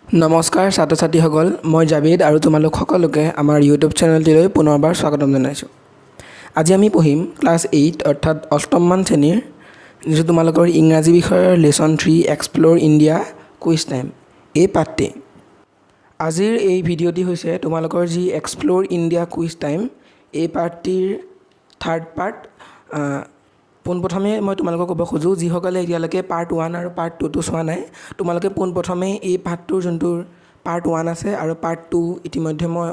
নমস্কাৰ ছাত্ৰ ছাত্ৰীসকল, মই জাভেদ আৰু তোমালোক সকলোকে আমাৰ ইউটিউব চেনেলটিলৈ পুনৰবাৰ স্বাগতম জনাইছোঁ। আজি আমি পঢ়িম ক্লাছ 8 অৰ্থাৎ অষ্টমমান শ্ৰেণীৰ যিটো তোমালোকৰ ইংৰাজী বিষয়ৰ lesson 3 explore India quiz time এই পাঠটি। আজিৰ এই ভিডিঅ'টি হৈছে তোমালোকৰ যি এক্সপ্ল'ৰ ইণ্ডিয়া কুইজ টাইম এই পাঠটিৰ থাৰ্ড পাৰ্ট। পোনপ্ৰথমে মই তোমালোকক ক'ব খোজোঁ, যিসকলে এতিয়ালৈকে পাৰ্ট 1 আৰু পাৰ্ট 2টো চোৱা নাই, তোমালোকে পোনপ্ৰথমে এই পাঠটোৰ যোনটো পাৰ্ট 1 আছে আৰু পাৰ্ট 2 ইতিমধ্যে মই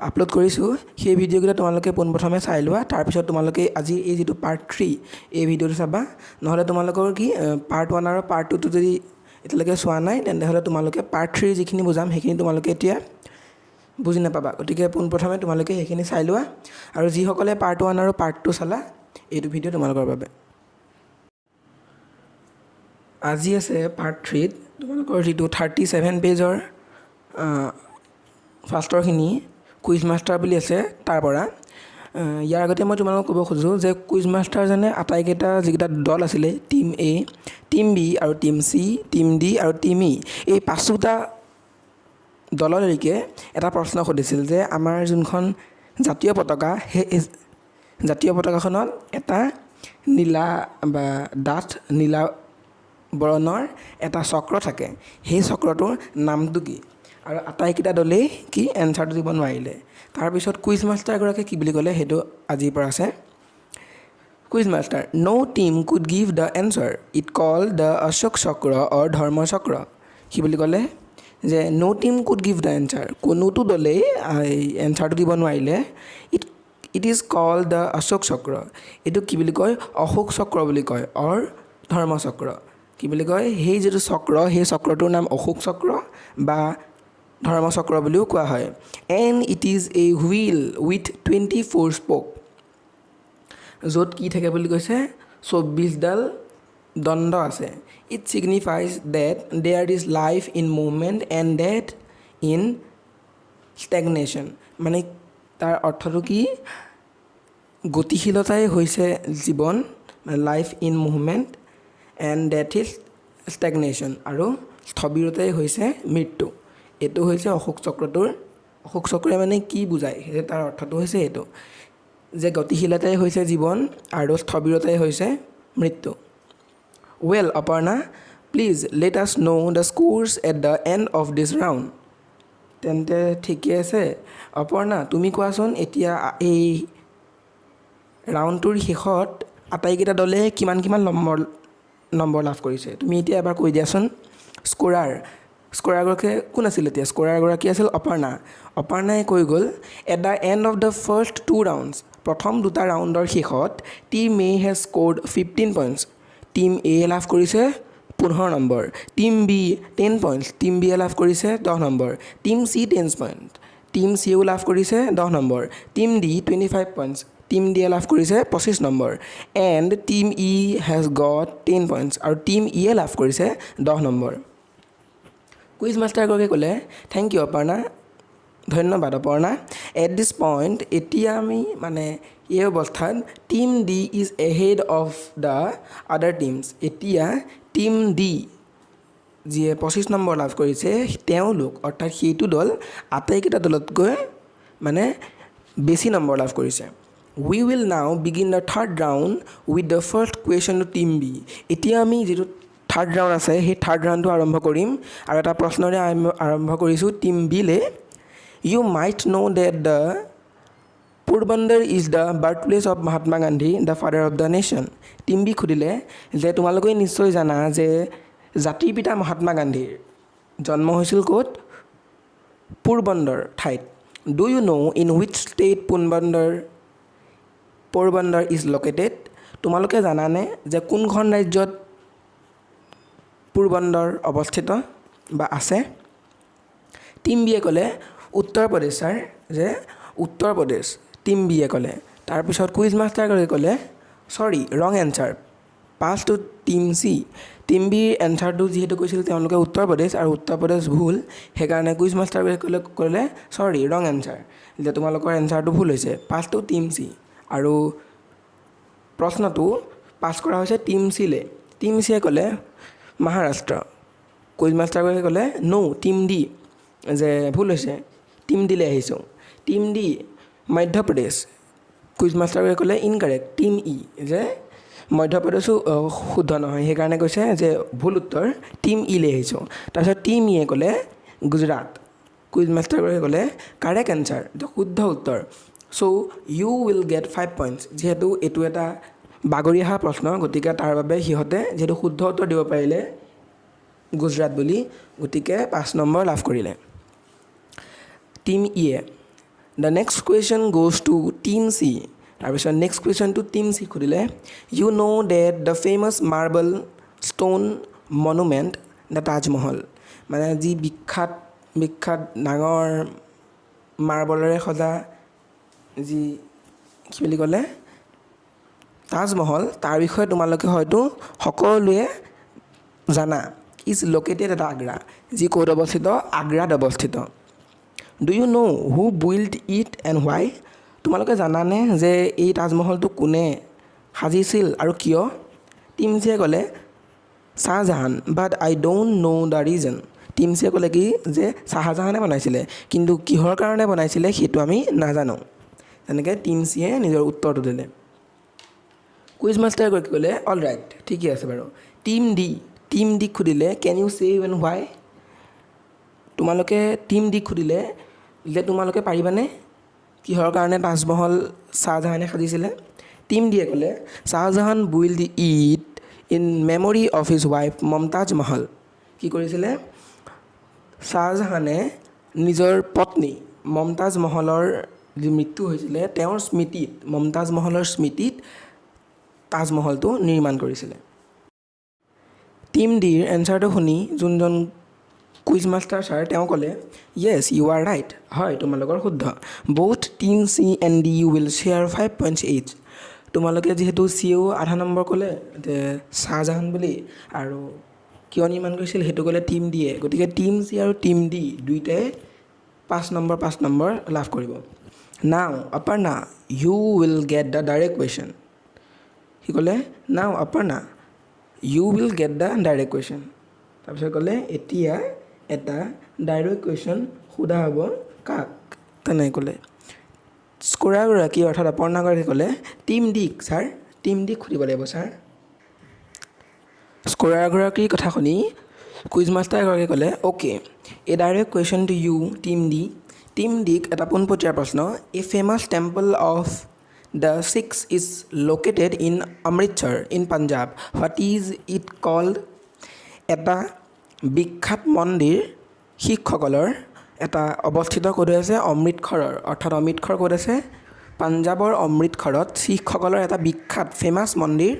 আপলোড কৰিছোঁ, সেই ভিডিঅ'কেইটা তোমালোকে পোনপ্ৰথমে চাই লোৱা। তাৰপিছত তোমালোকে আজি এই যিটো পাৰ্ট 3 এই ভিডিঅ'টো চাবা। নহ'লে তোমালোকৰ কি পাৰ্ট 1 আৰু পাৰ্ট 2টো যদি এতিয়ালৈকে চোৱা নাই, তেনেহ'লে তোমালোকে পাৰ্ট 3 যিখিনি বুজাম সেইখিনি তোমালোকে এতিয়া বুজি নাপাবা। গতিকে পোনপ্ৰথমে তোমালোকে সেইখিনি চাই লোৱা। আৰু যিসকলে পাৰ্ট 1 আৰু পাৰ্ট 2 চালা, এইটো ভিডিঅ' তোমালোকৰ বাবে। আজি আছে পাৰ্ট 3ত তোমালোকৰ যিটো 37 পেজৰ ফাৰ্ষ্টৰখিনি কুইজ মাষ্টাৰ বুলি আছে তাৰ পৰা। ইয়াৰ আগতে মই তোমালোকক ক'ব খোজোঁ যে কুইজ মাষ্টাৰজনে আটাইকেইটা যিকেইটা দল আছিলে, টিম এ, টিম বি আৰু টিম চি, টিম ডি আৰু টিম ই, এই পাঁচোটা দললৈকে এটা প্ৰশ্ন সুধিছিল যে আমাৰ যোনখন জাতীয় পতাকা, সেই জাতীয় পতাকাখনত এটা নীলা বা ডাঠ নীলা বৰণৰ এটা চক্ৰ থাকে, সেই চক্ৰটোৰ নামটো কি? আৰু আটাইকেইটা দলেই কি এনচাৰটো দিব নোৱাৰিলে। তাৰপিছত কুইজ মাষ্টাৰ এগৰাকীয়ে কি বুলি ক'লে সেইটো আজিৰ পৰা আছে। Quiz master: no team could give the answer, it called the Ashoka Chakra or ধৰ্ম চক্ৰ। কি বুলি ক'লে যে no team could give the answer, কোনোটো দলেই এনচাৰটো দিব নোৱাৰিলে। It is called the Ashoka Chakra, এইটো কি বুলি কয়? অশোক চক্ৰ বুলি কয়, অৰ ধৰ্ম চক্ৰ। কি বুলি কয়? সেই যিটো চক্ৰ, সেই চক্ৰটোৰ নাম অশোক চক্ৰ বা ধৰ্ম চক্ৰ বুলিও কোৱা হয়। And it is a wheel with 24 spokes, য'ত কি থাকে বুলি কৈছে? 24ডাল দণ্ড আছে। It signifies that there is life in movement and death in stagnation. মানে তাৰ অৰ্থটো কি? গতিশীলতাই হৈছে জীৱন, life in movement, and death is stagnation, আৰু স্থবিৰতাই হৈছে মৃত্যু। এইটো হৈছে অশোক চক্ৰটোৰ। অশোক চক্ৰই মানে কি বুজায়, সেই তাৰ অৰ্থটো হৈছে এইটো যে গতিশীলতাই হৈছে জীৱন আৰু স্থবিৰতাই হৈছে মৃত্যু। Well Aparna, please let us know' the scores at the end of this round. তেন্তে ঠিকে আছে অপৰ্ণা, তুমি কোৱাচোন এতিয়া এই ৰাউণ্ডটোৰ শেষত আটাইকেইটা দলে কিমান নম্বৰ লাভ কৰিছে? তুমি এতিয়া এবাৰ কৈ দিয়াচোন। স্ক'ৰাৰগৰাকী কোন আছিল? এতিয়া স্ক'ৰাৰগৰাকী আছিল অপৰ্ণা। অপৰ্ণাই কৈ গ'ল, at the end of the first 2 rounds, প্ৰথম দুটা ৰাউণ্ডৰ শেষত team A has scored 15 points, team A লাভ কৰিছে 15 নম্বৰ, টিম বি 10 পইণ্টছ, টিম বিয়ে লাভ কৰিছে 10 নম্বৰ, টিম চি 10 পইণ্ট, টিম চিয়েও লাভ কৰিছে 10 নম্বৰ, টিম ডি 25 পইণ্টছ, টিম ডিয়ে লাভ কৰিছে 25 নম্বৰ, and team E has got 10 points, আৰু টিম ইয়ে লাভ কৰিছে 10 নম্বৰ। কুইজ মাষ্টাৰগৰাকীয়ে ক'লে, থেংক ইউ অপৰ্ণা, ধন্যবাদ অপৰ্ণা। এট দিছ পইণ্ট, এতিয়া আমি মানে এই অৱস্থাত team D is ahead of the আদাৰ টিমছ। এতিয়া টিম ডি যিয়ে 25 নম্বৰ লাভ কৰিছে, তেওঁলোক অৰ্থাৎ সেইটো দল আটাইকেইটা দলতকৈ মানে বেছি নম্বৰ লাভ কৰিছে। We will now begin the third round with the first question to team B. এতিয়া আমি যিটো থাৰ্ড ৰাউণ্ড আছে, সেই থাৰ্ড ৰাউণ্ডটো আৰম্ভ কৰিম, আৰু এটা প্ৰশ্নৰে আৰম্ভ কৰিছোঁ টিম বিলে। You might know' that the Porbandar is the birth place of Mahatma Gandhi, the father of the nation. Team B সুধিলে যে তোমালোকে নিশ্চয় জানা যে জাতিৰ পিতা মহাত্মা গান্ধীৰ জন্ম হৈছিল ক'ত? পোৰবন্দৰ ঠাইত। Do you no' in which state Porbandar is located? তোমালোকে জানানে যে কোনখন ৰাজ্যত পোৰবন্দৰ অৱস্থিত বা আছে? টিম বিয়ে ক'লে উত্তৰ প্ৰদেশ ছাৰ, যে উত্তৰ প্ৰদেশ, টিম বিয়ে ক'লে। তাৰপিছত কুইজ মাষ্টাৰগৰাকীয়ে ক'লে চৰি, ৰং এনচাৰ, পাছ টু টিম চি। টিম বিৰ এনচাৰটো যিহেতু কৈছিল তেওঁলোকে উত্তৰ প্ৰদেশ, আৰু উত্তৰ প্ৰদেশ ভুল, সেইকাৰণে কুইজ মাষ্টাৰগৰাকীয়ে ক'লে চৰি, ৰং এনচাৰ, যে তোমালোকৰ এনচাৰটো ভুল হৈছে, পাছ টু টিম চি। আৰু প্ৰশ্নটো পাছ কৰা হৈছে টিম চিলে। টিম চিয়ে ক'লে মহাৰাষ্ট্ৰ। কুইজ মাষ্টাৰগৰাকীয়ে ক'লে ন' টিম ডি, যে ভুল হৈছে, টিম ডিলৈ আহিছোঁ। Team D Madhya Pradesh. কুইজ মাষ্টাৰগৰাকীয়ে ক'লে ইনকাৰেক্ট, টিম ই, যে মধ্যপ্ৰদেশো শুদ্ধ নহয়, সেইকাৰণে কৈছে যে ভুল উত্তৰ, টিম ইলৈ আহিছোঁ। তাৰপিছত টিম ইয়ে ক'লে গুজৰাট। কুইজ মাষ্টাৰগৰাকীয়ে ক'লে কাৰেক্ট এনচাৰ, যে শুদ্ধ উত্তৰ। চ' ইউ উইল গেট 5 পইণ্টছ। যিহেতু এইটো এটা বাগৰি অহা প্ৰশ্ন, গতিকে তাৰ বাবে সিহঁতে যিহেতু শুদ্ধ উত্তৰ দিব পাৰিলে গুজৰাট বুলি, গতিকে 5 নম্বৰ লাভ কৰিলে টিম ইয়ে। The next question goes to team C. তাৰপিছত নেক্সট কুৱেশ্যনটো টিম চি সুধিলে, you know' that the famous marble stone monument the Taj Mahal. মানে যি বিখ্যাত ডাঙৰ মাৰ্বলেৰে সজা যি কি বুলি ক'লে তাজমহল, তাৰ বিষয়ে তোমালোকে হয়তো সকলোৱে জানা। ইজ লোকেটেড এট আগ্ৰা, যি ক'ত অৱস্থিত, আগ্ৰাত অৱস্থিত। Do you know' who build it and why. তোমালোকে জানানে যে এই তাজমহলটো কোনে সাজিছিল আৰু কিয়? টিম চিয়ে ক'লে Shahjahan, but I don't know' the reason. Team চিয়ে ক'লে কি যে শ্বাহজাহানে বনাইছিলে, কিন্তু কিহৰ কাৰণে বনাইছিলে সেইটো আমি নাজানো। তেনেকৈ টিম চিয়ে নিজৰ উত্তৰটো দিলে। কুইজ মাষ্টাৰগৰাকী ক'লে অল ৰাইট, ঠিকেই আছে বাৰু। টিম ডিক সুধিলে কেন ইউ চে এণ্ড হোৱাই। তোমালোকে টিম ডিক সুধিলে যে তোমালোকে পাৰিবানে কিহৰ কাৰণে তাজমহল শ্বাহজাহানে সাজিছিলে? টিম ডিয়ে ক'লে Shahjahan build it in memory of his wife Mumtaz Mahal. কি কৰিছিলে? শ্বাহজাহানে নিজৰ পত্নী মমতাজ মহলৰ যি মৃত্যু হৈছিলে, তেওঁৰ স্মৃতিত, মমতাজ মহলৰ স্মৃতিত তাজমহলটো নিৰ্মাণ কৰিছিলে। টিম ডিৰ এনচাৰটো শুনি যোনজন কুইজ মাষ্টাৰ ছাৰ তেওঁ ক'লে য়েছ ইউ আৰ ৰাইট, হয় তোমালোকৰ শুদ্ধ। Both team C and D you will share 5 points each. তোমালোকে যিহেতু চিও আধা নম্বৰ ক'লে যে শ্বাহজাহান বুলি, আৰু কিয় নিৰ্মাণ কৰিছিল সেইটো ক'লে টিম ডিয়ে, গতিকে টিম চি আৰু টিম ডি দুইটাই 5 নম্বৰ লাভ কৰিব। Now Aparna you will get the direct question. সি ক'লে now Aparna you will get the direct question. তাৰপিছত ক'লে এতিয়া এটা ডাইৰেক্ট কুৱেশ্যন সোধা হ'ব কাক, তেনেকৈ ক'লে। স্ক'ৰাৰগৰাকী অৰ্থাৎ অপৰ্ণাগৰাকী ক'লে টিম ডিক ছাৰ, টিম ডিক সুধিব লাগিব ছাৰ। স্ক'ৰাৰগৰাকীৰ কথা শুনি কুইজ মাষ্টাৰগৰাকীয়ে ক'লে okay a direct question to you team D. Team ডিক এটা পোনপটীয়া প্ৰশ্ন। A famous temple of the Sikhs is located in Amritsar in Punjab, what is it called. এটা বিখ্যাত মন্দিৰ শিখসকলৰ এটা অৱস্থিত ক'ত আছে? অমৃতসৰৰ, অৰ্থাৎ অমৃতসৰ ক'ত আছে? পাঞ্জাৱৰ অমৃতসৰত শিখসকলৰ এটা বিখ্যাত ফেমাছ মন্দিৰ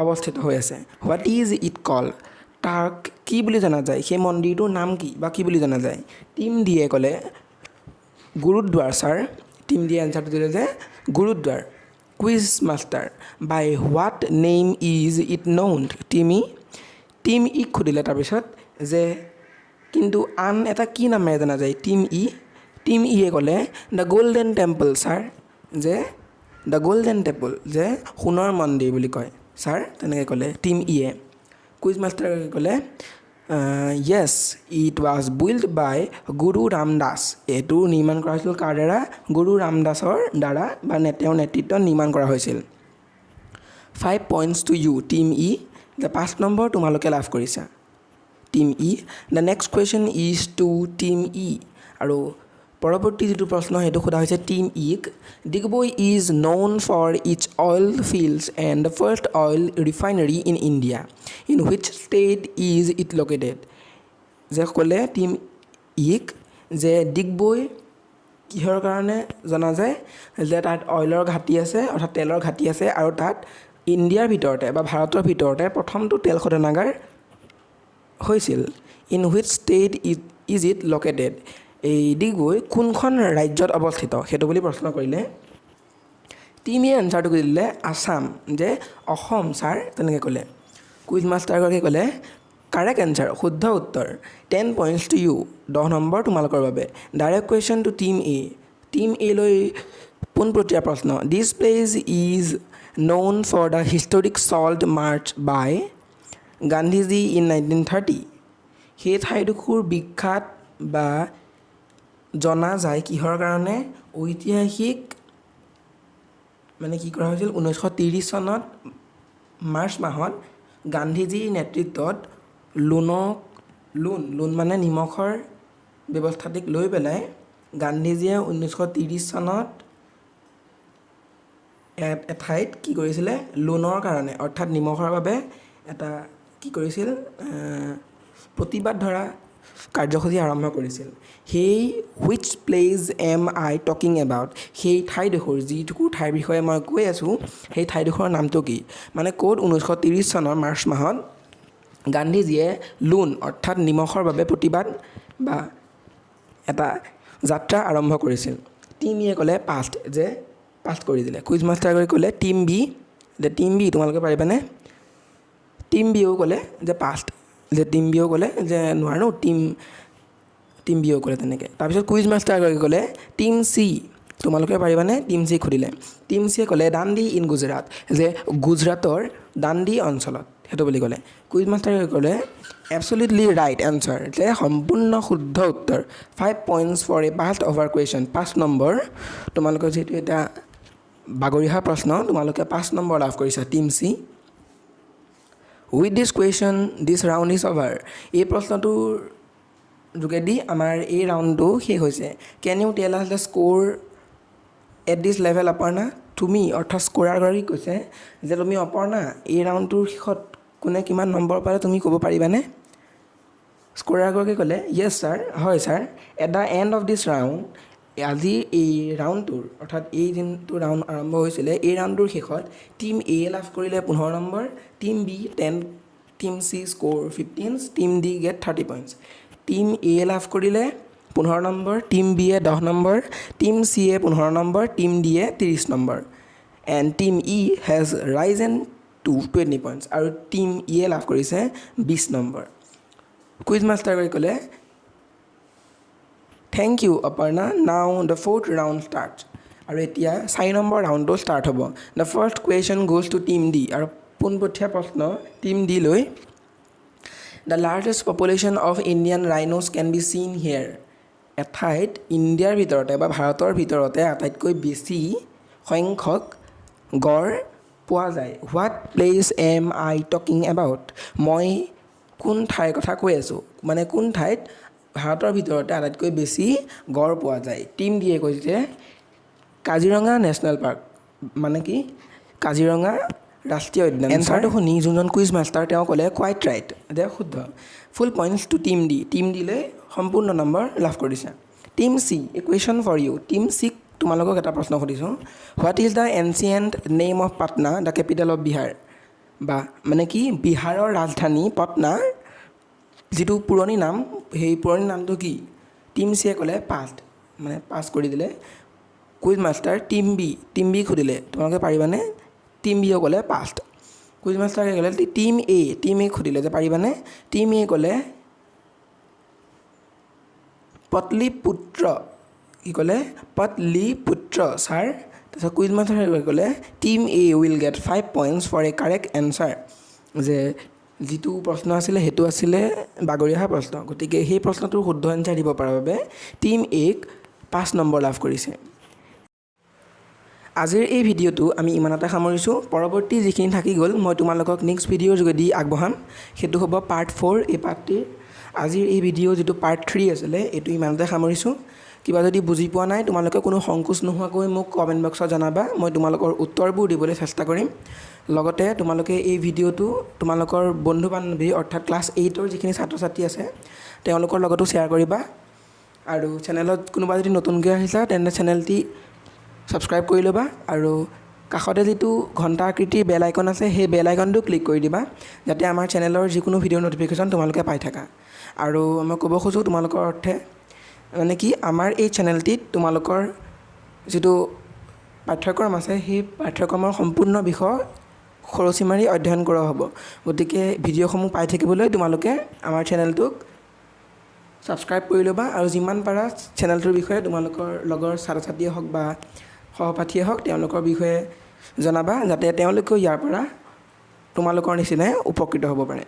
অৱস্থিত হৈ আছে। হোৱাট ইজ ইট কল্ড, তাক কি বুলি জনা যায়, সেই মন্দিৰটোৰ নাম কি বা কি বুলি জনা যায়? টিম ডিয়ে ক'লে গুৰুদ্বাৰ ছাৰ। টিম ডিয়ে এনচাৰটো দিলে যে Gurdwara. Quiz master by what name is it known. Team ইক সুধিলে তাৰপিছত যে কিন্তু আন এটা কি নামেৰে জনা যায় টিম ইয়ে ক'লে দ্য গ'ল্ডেন টেম্পল ছাৰ, যে দ্য গ'ল্ডেন টেম্পল, যে সোণৰ মন্দিৰ বুলি কয় ছাৰ, তেনেকৈ ক'লে টিম ইয়ে। কুইজ মাষ্টাৰে ক'লে য়েছ ইট ৱাজ বিল্ড বাই গুৰু ৰামদাস। এইটো নিৰ্মাণ কৰা হৈছিল কাৰ দ্বাৰা? গুৰু ৰামদাসৰ দ্বাৰা বা তেওঁৰ নেতৃত্বত নিৰ্মাণ কৰা হৈছিল। 5 points to you team E, যে 5 নম্বৰ তোমালোকে লাভ কৰিছা team E. The next question is to team E, আৰু পৰৱৰ্তী যিটো প্ৰশ্ন সেইটো সোধা হৈছে টিম ইক। Digboi is known for its oil fields and the first oil refinery in India, in which state is it located. যে ক'লে টিম ইক যে ডিগবৈ কিহৰ কাৰণে জনা যায়? যে তাত অইলৰ ঘাটি আছে, অৰ্থাৎ তেলৰ ঘাটি আছে, আৰু তাত ইণ্ডিয়াৰ ভিতৰতে বা ভাৰতৰ ভিতৰতে প্ৰথমটো তেল শোধনাগাৰ হৈছিল। In which state is it located, এই ডিগবৈ কোনখন ৰাজ্যত অৱস্থিত সেইটো বুলি প্ৰশ্ন কৰিলে। টিমে এনচাৰটো কৰি দিলে আছাম, যে অসম ছাৰ, তেনেকৈ ক'লে। কুইজ মাষ্টাৰগৰাকীয়ে ক'লে কাৰেক্ট এনচাৰ, শুদ্ধ উত্তৰ। 10 পইণ্টছ টু ইউ, 10 নম্বৰ তোমালোকৰ বাবে। Direct question to team A. Team এলৈ পোনপটীয়া প্ৰশ্ন। This place is known for the historic salt march by Gandhiji in 1930, সেই ঠাইডোখৰ বিখ্যাত বা জনা যায় কিহৰ কাৰণে ঐতিহাসিক মানে কি কৰা হৈছিল 1930 চনত মাৰ্চ মাহত গান্ধীজীৰ নেতৃত্বত লোন মানে নিমখৰ ব্যৱস্থাটিক লৈ পেলাই গান্ধীজীয়ে 1930 চনত এঠাইত কি কৰিছিলে লোনৰ কাৰণে অৰ্থাৎ নিমখৰ বাবে এটা কি কৰিছিল প্ৰতিবাদ ধৰা কাৰ্যসূচী আৰম্ভ কৰিছিল সেই which place am I talking about সেই ঠাইডোখৰ যিটুকুৰ ঠাইৰ বিষয়ে মই কৈ আছোঁ সেই ঠাইডোখৰৰ নামটো কি মানে ক'ত 1930 চনৰ মাৰ্চ মাহত গান্ধীজীয়ে লোন অৰ্থাৎ নিমখৰ বাবে প্ৰতিবাদ বা এটা যাত্ৰা আৰম্ভ কৰিছিল টিম এ ক'লে পাষ্ট যে পাষ্ট কৰি দিলে কুইজ মাষ্টাৰে ক'লে টিম বি তোমালোকে পাৰিবানে টিম বিও ক'লে যে পাষ্ট যে টিম বিও ক'লে যে নোৱাৰো টিম বিও ক'লে তেনেকৈ তাৰপিছত কুইজ মাষ্টাৰগৰাকী ক'লে টিম চি তোমালোকে পাৰিবানে টিম চি সুধিলে টিম চিয়ে ক'লে দাণ্ডি ইন গুজৰাট যে গুজৰাটৰ দাণ্ডি অঞ্চলত সেইটো বুলি ক'লে কুইজ মাষ্টাৰে ক'লে এবছলিউটলি ৰাইট এনচাৰ যে সম্পূৰ্ণ শুদ্ধ উত্তৰ 5 points for a past over question 5 number তোমালোকৰ যিহেতু এটা বাগৰিহা প্ৰশ্ন তোমালোকে 5 নম্বৰ লাভ কৰিছা team C with this question this round is over এই প্ৰশ্নটোৰ যোগেদি আমাৰ এই ৰাউণ্ডটো শেষ হৈছে কেন ইউ টেল আছ the score at this level Aparna তুমি অৰ্থাৎ স্ক'ৰাৰগৰাকী কৈছে যে তুমি অপৰ্ণা এই ৰাউণ্ডটোৰ শেষত কোনে কিমান নম্বৰ পালে তুমি ক'ব পাৰিবানে স্ক'ৰাৰগৰাকী ক'লে য়েছ ছাৰ হয় sir at the end of this round আজিৰ এই ৰাউণ্ডটোৰ অৰ্থাৎ এই দিনটো ৰাউণ্ড আৰম্ভ হৈছিলে এই ৰাউণ্ডটোৰ শেষত টিম এ লাভ কৰিলে 15 নম্বৰ team B 10 team C score 15 team D get 30 points team A লাভ কৰিলে 15 নম্বৰ টিম বি এ 10 নম্বৰ টিম চি এ 15 নম্বৰ টিম ডি এ 30 নম্বৰ and team E has risen to 20 points আৰু টিম ই এ লাভ কৰিছে 20 নম্বৰ কুইজ মাষ্টাৰগৰাকী ক'লে থেংক ইউ অপৰ্ণা নাও দ্য 4th ৰাউণ্ড ষ্টাৰ্ট আৰু এতিয়া 4 নম্বৰ ৰাউণ্ডটো ষ্টাৰ্ট হ'ব the first question goes to team D আৰু পোনপটীয়া প্ৰশ্ন টিম ডি লৈ the largest population of Indian rhinos can be seen here এঠাইত ইণ্ডিয়াৰ ভিতৰতে বা ভাৰতৰ ভিতৰতে আটাইতকৈ বেছি সংখ্যক গড় পোৱা যায় what place am I talking about মই কোন ঠাইৰ কথা কৈ আছোঁ মানে কোন ঠাইত ভাৰতৰ ভিতৰতে আটাইতকৈ বেছি গড় পোৱা যায় টিম ডিয়ে কৈছে কাজিৰঙা নেশ্যনেল পাৰ্ক মানে কি কাজিৰঙা ৰাষ্ট্ৰীয় উদ্যান এনচাৰটো শুনি যোনজন কুইজ মাষ্টাৰ তেওঁ ক'লে কোৱাইট ৰাইট যে শুদ্ধ ফুল পইণ্টছ টু টিম ডিলৈ সম্পূৰ্ণ নম্বৰ লাভ কৰিছে team C a question for you team চিক তোমালোকক এটা প্ৰশ্ন সুধিছোঁ what is the ancient name of Patna the capital of Bihar বা মানে কি বিহাৰৰ ৰাজধানী পাটনা যিটো পুৰণি নাম সেই পুৰণি নামটো কি টিম চিয়ে ক'লে পাষ্ট মানে পাছ কৰি দিলে কুইজ মাষ্টাৰ টিম বি সুধিলে তোমালোকে পাৰিবানে টিম বিও ক'লে পাষ্ট কুইজ মাষ্টাৰে ক'লে টিম এ সুধিলে যে পাৰিবানে টিম এ ক'লে পটলিপুত্ৰ কি ক'লে পটলিপুত্ৰ ছাৰ তাৰপিছত কুইজ মাষ্টাৰে ক'লে team A will get 5 points for a correct answer যে যিটো প্ৰশ্ন আছিলে সেইটো আছিলে বাগৰিহা প্ৰশ্ন গতিকে সেই প্ৰশ্নটোৰ শুদ্ধ এনচাৰ দিব পৰাৰ বাবে টিম এক 5 নম্বৰ লাভ কৰিছে আজিৰ এই ভিডিঅ'টো আমি ইমানতে সামৰিছোঁ পৰৱৰ্তী যিখিনি থাকি গ'ল মই তোমালোকক নেক্সট ভিডিঅ'ৰ যোগেদি আগবঢ়াম সেইটো হ'ব পাৰ্ট 4 এই পাৰ্টটিৰ আজিৰ এই ভিডিঅ' যিটো পাৰ্ট 3 আছিলে এইটো ইমানতে সামৰিছোঁ কিবা যদি বুজি পোৱা নাই তোমালোকে কোনো সংকোচ নোহোৱাকৈ মোক কমেণ্ট বক্সত জনাবা মই তোমালোকৰ উত্তৰবোৰ দিবলৈ চেষ্টা কৰিম লগতে তোমালোকে এই ভিডিঅ'টো তোমালোকৰ বন্ধু বান্ধৱী অৰ্থাৎ ক্লাছ 8ৰ যিখিনি ছাত্ৰ ছাত্ৰী আছে তেওঁলোকৰ লগতো শ্বেয়াৰ কৰিবা আৰু চেনেলত কোনোবা যদি নতুনকৈ আহিছা তেন্তে চেনেলটি ছাবস্ক্ৰাইব কৰি ল'বা আৰু কাষতে যিটো ঘণ্টা আকৃতিৰ বেল আইকন আছে সেই বেল আইকনটো ক্লিক কৰি দিবা যাতে আমাৰ চেনেলৰ যিকোনো ভিডিঅ'ৰ ন'টিফিকেশ্যন তোমালোকে পাই থাকা আৰু মই ক'ব খোজোঁ তোমালোকৰ অৰ্থে মানে কি আমাৰ এই চেনেলটিত তোমালোকৰ যিটো পাঠ্যক্ৰম আছে সেই পাঠ্যক্ৰমৰ সম্পূৰ্ণ বিষয় খৰচি মাৰি অধ্যয়ন কৰা হ'ব গতিকে ভিডিঅ'সমূহ পাই থাকিবলৈ তোমালোকে আমাৰ চেনেলটোক ছাবস্ক্ৰাইব কৰি ল'বা আৰু যিমান পাৰা চেনেলটোৰ বিষয়ে তোমালোকৰ লগৰ ছাত্ৰ ছাত্ৰীয়ে হওক বা সহপাঠীয়ে হওক তেওঁলোকৰ বিষয়ে জনাবা যাতে তেওঁলোকেও ইয়াৰ পৰা তোমালোকৰ নিচিনাই উপকৃত হ'ব পাৰে